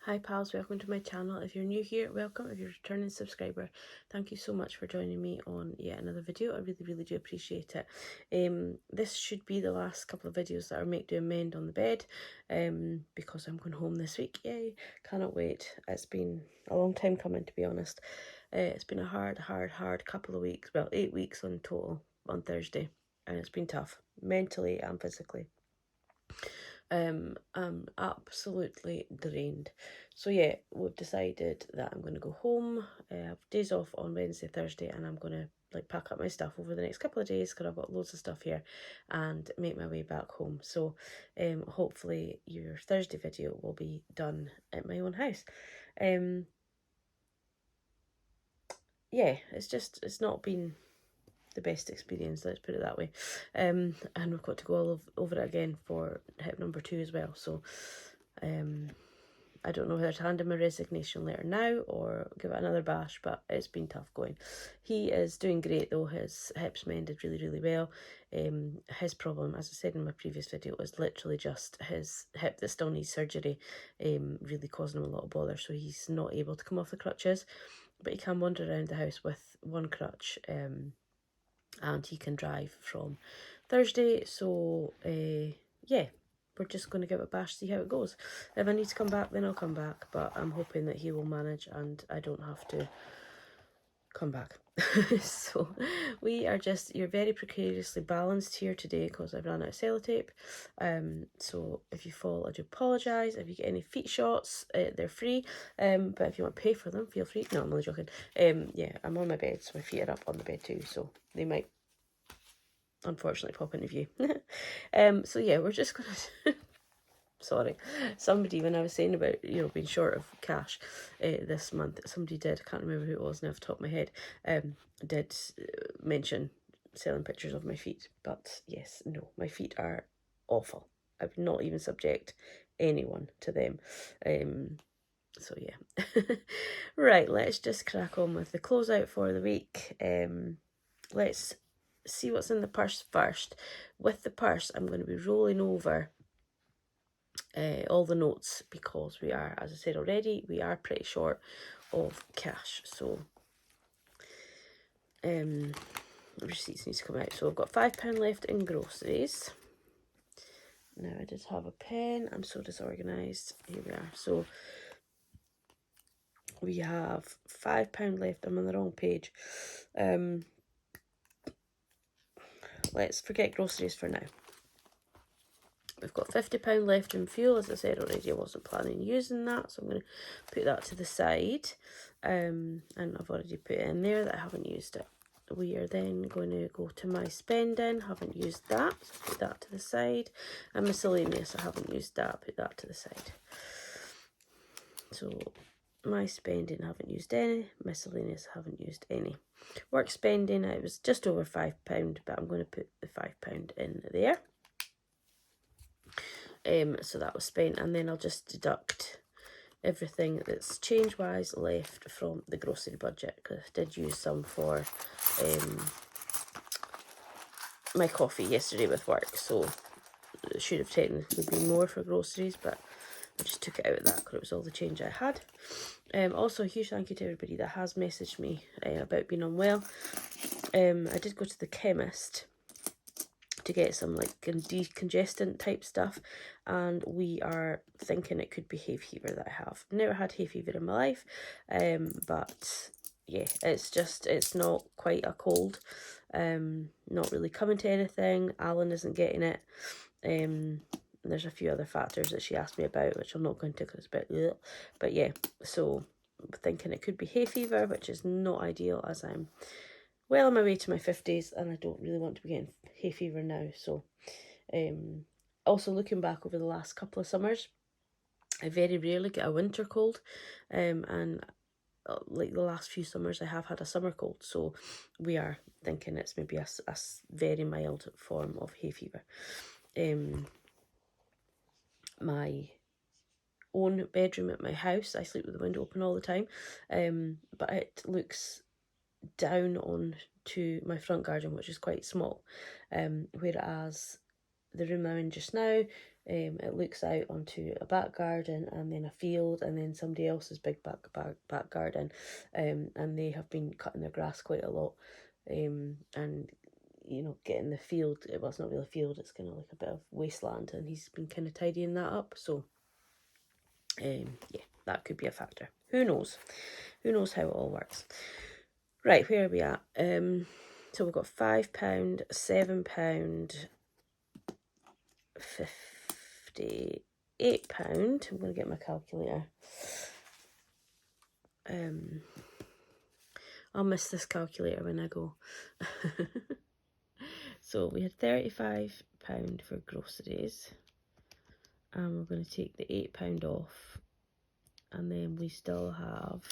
Hi pals, welcome to my channel. If you're new here, welcome. If you're a returning subscriber, thank you so much for joining me on yet another video. I really do appreciate it. This should be the last couple of videos that are make do amend on the bed, because I'm going home this week. Yay, cannot wait. It's been a long time coming, to be honest. It's been a hard couple of weeks, well 8 weeks on total on Thursday, and it's been tough, mentally and physically. I'm absolutely drained. So yeah, we've decided that I'm going to go home. I have days off on Wednesday, Thursday, and I'm going to pack up my stuff over the next couple of days because I've got loads of stuff here, and make my way back home. So hopefully your Thursday video will be done at my own house. Yeah, it's not been the best experience, let's put it that way, and we've got to go all over it again for hip number 2 as well. So I don't know whether to hand him a resignation letter now or give it another bash, but it's been tough going. He is doing great though. His hips mended really well. His problem, as I said in my previous video, is literally just his hip that still needs surgery, really causing him a lot of bother, so he's not able to come off the crutches, but he can wander around the house with one crutch, and he can drive from Thursday. So yeah, we're just going to give it a bash, see how it goes. If I need to come back, then I'll come back, but I'm hoping that he will manage and I don't have to come back. So we are just, you're very precariously balanced here today because I've run out of sellotape. So if you fall, I do apologise. If you get any feet shots, they're free, but if you want to pay for them, feel free. No, I'm only joking. Yeah, I'm on my bed, so my feet are up on the bed too, so they might unfortunately pop into view. So yeah, we're just gonna sorry, somebody, when I was saying about, you know, being short of cash this month, somebody did, I can't remember who it was now off the top of my head, did mention selling pictures of my feet. But yes, no, my feet are awful. I would not even subject anyone to them. So yeah. Right, let's just crack on with the closeout for the week. Let's see what's in the purse first. With the purse, I'm going to be rolling over all the notes because we are, as I said already, we are pretty short of cash. So receipts need to come out. So I've got £5 left in groceries. Now I did have a pen. I'm so disorganised. Here we are. So we have £5 left. I'm on the wrong page. Let's forget groceries for now. We've got £50 left in fuel. As I said already, I wasn't planning using that, so I'm going to put that to the side. And I've already put it in there that I haven't used it. We are then going to go to my spending. Haven't used that, so put that to the side. And miscellaneous, I haven't used that, put that to the side. So my spending, haven't used any. Miscellaneous, haven't used any. Work spending, it was just over £5, but I'm going to put the £5 in there. So that was spent, and then I'll just deduct everything that's change wise left from the grocery budget, because I did use some for my coffee yesterday with work, so it should have technically been more for groceries, but I just took it out of that because it was all the change I had. Also a huge thank you to everybody that has messaged me about being unwell. I did go to the chemist to get some decongestant type stuff, and we are thinking it could be hay fever that I have. Never had hay fever in my life, but yeah, it's not quite a cold, not really coming to anything. Alan isn't getting it. There's a few other factors that she asked me about, which I'm not going to because it's a bit ugh. But yeah, so I'm thinking it could be hay fever, which is not ideal as I'm well on my way to my 50s and I don't really want to be getting hay fever now. So also looking back over the last couple of summers, I very rarely get a winter cold, and like the last few summers I have had a summer cold, so we are thinking it's maybe a very mild form of hay fever. My own bedroom at my house, I sleep with the window open all the time, but it looks down on to my front garden, which is quite small, whereas the room I'm in just now, It looks out onto a back garden and then a field and then somebody else's big back garden, and they have been cutting their grass quite a lot, and you know, getting the field, well, it's not really a field, it's kind of like a bit of wasteland, and he's been kind of tidying that up. So yeah, that could be a factor. Who knows how it all works. Right, where are we at? So we've got £5, £7, £58. I'm going to get my calculator. I'll miss this calculator when I go. So we had £35 for groceries, and we're going to take the £8 off, and then we still have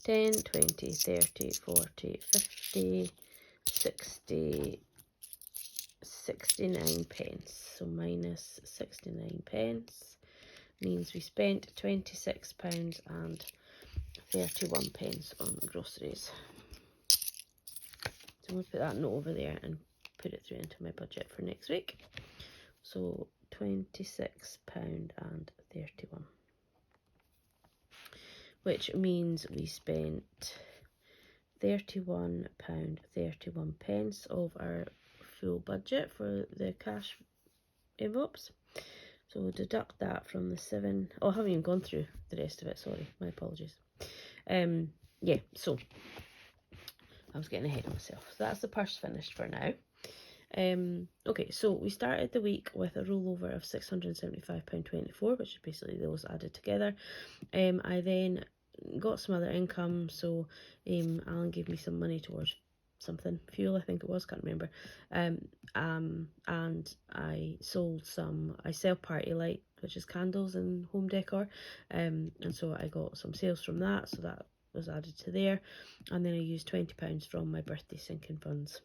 10, 20, 30, 40, 50, 60, 69 pence. So minus 69 pence means we spent £26 and 31 pence on groceries. So I'm going to put that note over there and put it through into my budget for next week. So £26 and 31, which means we spent £31 31 pence of our full budget for the cash envelopes. So we'll deduct that from the 7. Oh, I haven't even gone through the rest of it, sorry, my apologies. Yeah, so I was getting ahead of myself. So that's the purse finished for now. Okay, so we started the week with a rollover of £675.24, which is basically those added together. I then got some other income, so Alan gave me some money towards something, fuel I think it was, can't remember. And I sold some, I sell party light, which is candles and home decor, and so I got some sales from that, so that was added to there. And then I used £20 from my birthday sinking funds.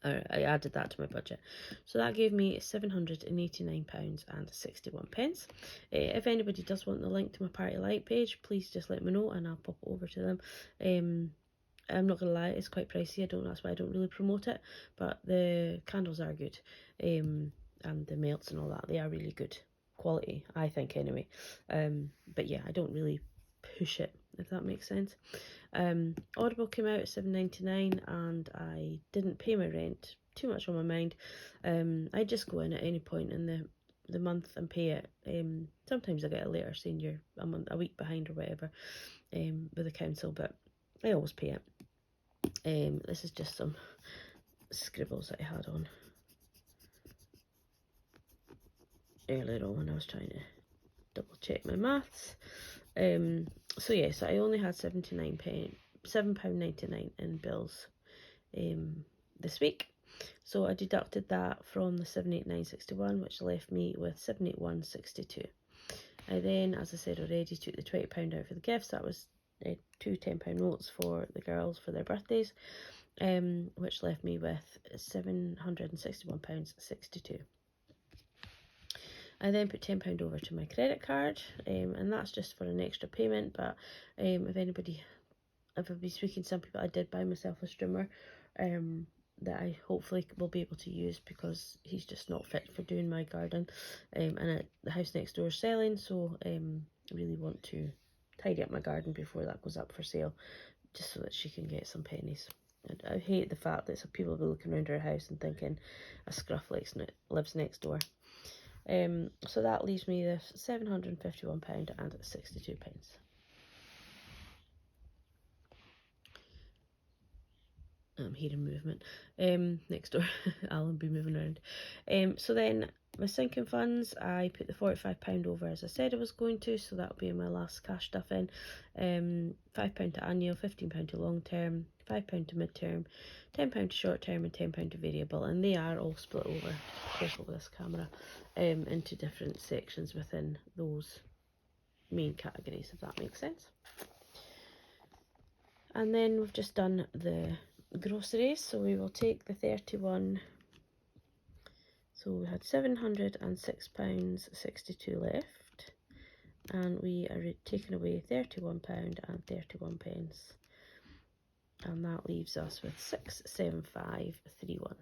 I added that to my budget, so that gave me £789 and 61 pence. If anybody does want the link to my party light page, please just let me know and I'll pop it over to them. I'm not gonna lie, it's quite pricey. That's why I don't really promote it, but the candles are good, and the melts and all that, they are really good quality, I think, anyway. But yeah, I don't really push it, if that makes sense. Audible came out at £7.99 and I didn't pay my rent, too much on my mind. I just go in at any point in the month and pay it. Sometimes I get a letter saying you're a week behind or whatever, with the council, but I always pay it. This is just some scribbles that I had on earlier on when I was trying to double check my maths. So yeah, so I only had £7.99 in bills this week. So I deducted that from the £789.61, which left me with £781.62. I then, as I said already, took the £20 out for the gifts. That was two £10 notes for the girls for their birthdays, which left me with £761.62. I then put £10 over to my credit card, and that's just for an extra payment. But if I've been speaking to some people, I did buy myself a strimmer that I hopefully will be able to use, because he's just not fit for doing my garden, and the house next door is selling, so I really want to tidy up my garden before that goes up for sale, just so that she can get some pennies. I hate the fact that some people will be looking around her house and thinking a scruff lives next door. So that leaves me with £751 and 62 pence. I'm hearing movement next door. Alan be moving around. So then my sinking funds, I put the £45 over as I said I was going to, so that'll be my last cash stuff in. £5 to annual, £15 to long term, £5 to mid term, £10 to short term, and £10 to variable, and they are all split over, careful with this camera, into different sections within those main categories, if that makes sense. And then we've just done the groceries, so we will take the 31, so we had £706.62 left, and we are taking away £31 and 31 pence, and that leaves us with £675.31.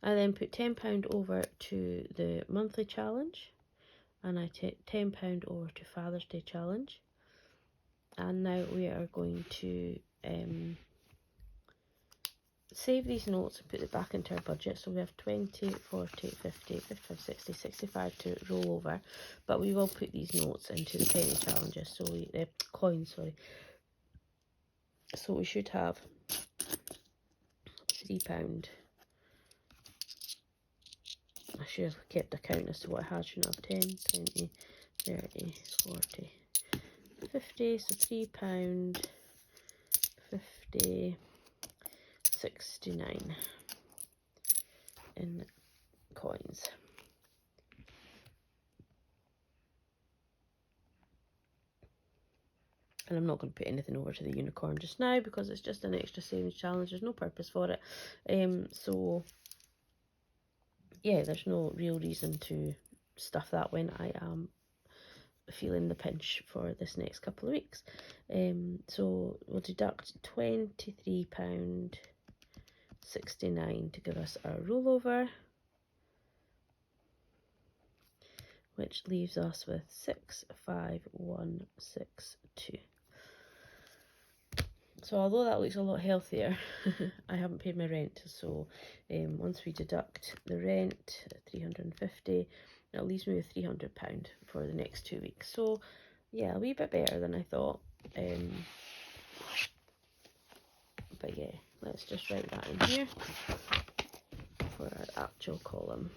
I then put £10 over to the monthly challenge, and I take £10 over to Father's Day challenge. And now we are going to save these notes and put it back into our budget. So we have 20, 40, 50, 55, 60, 65 to roll over, but we will put these notes into the penny challenges, so we coins, sorry. So we should have £3. I should have kept a count as to what I had. Shouldn't have 10, 20, 30, 40, 50. So £3, 50, 69 in coins. And I'm not going to put anything over to the unicorn just now because it's just an extra savings challenge. There's no purpose for it. So yeah, there's no real reason to stuff that when I am feeling the pinch for this next couple of weeks. So we'll deduct £23.69 to give us our rollover, which leaves us with 65162. So although that looks a lot healthier, I haven't paid my rent. So once we deduct the rent, 350, it leaves me with £300 for the next 2 weeks. So yeah, a wee bit better than I thought. But yeah, let's just write that in here for our actual column.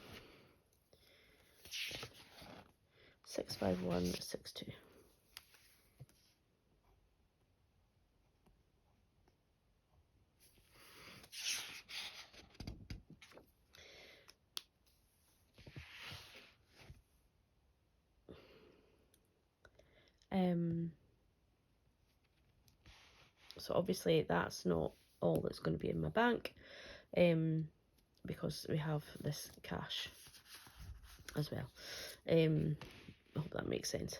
65162. So obviously that's not all that's going to be in my bank, because we have this cash as well. I hope that makes sense.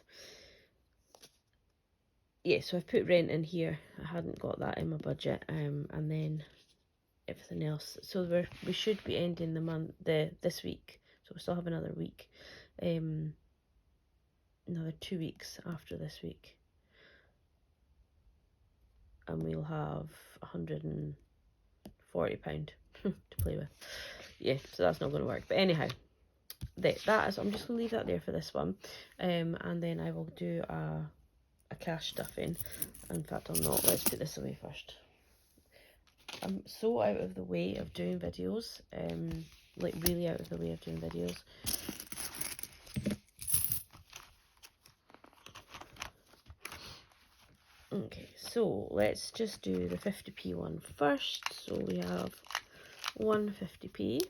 Yeah, so I've put rent in here. I hadn't got that in my budget, and then everything else. So we should be ending the month this week. So we still have another week, another 2 weeks after this week, and we'll have £140 to play with. Yeah, so that's not going to work. But anyhow, that is. I'm just going to leave that there for this one, and then I will do a cash stuffing. In fact, I'm not. Let's put this away first. I'm so out of the way of doing videos, like really out of the way of doing videos. Okay, so let's just do the 50p one first. So we have 150p.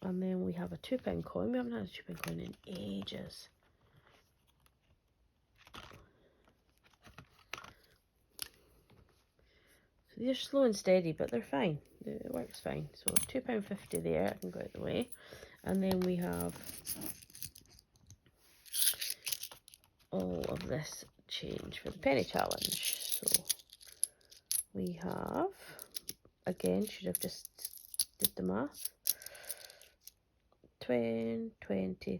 And then we have a £2 coin. We haven't had a £2 coin in ages. So they're slow and steady, but they're fine. It works fine. So £2.50 there, I can go out the way. And then we have all of this change for the penny challenge. So we have, again, should have just did the math. 20,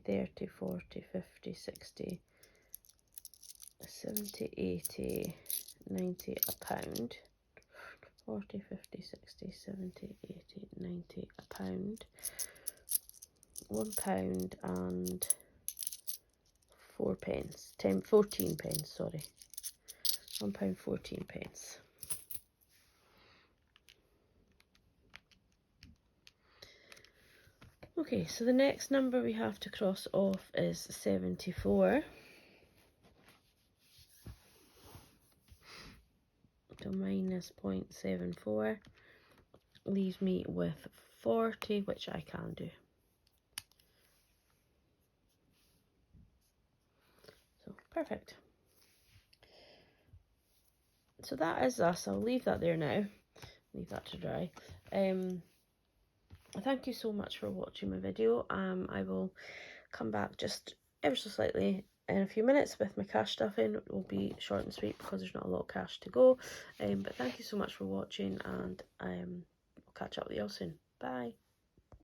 30, 40, 50, 60, 70, 80, 90, £1. 40, 50, 60, 70, 80, 90, £1. £1 and 4 pence. 14 pence, sorry. £1, 14 pence. Okay, so the next number we have to cross off is 74. So minus 0.74 leaves me with 40, which I can do. So perfect. So that is us. I'll leave that there now. Leave that to dry. Thank you so much for watching my video. I will come back just ever so slightly in a few minutes with my cash stuffing. It will be short and sweet because there's not a lot of cash to go. But thank you so much for watching, and I'll catch catch up with you all soon. Bye.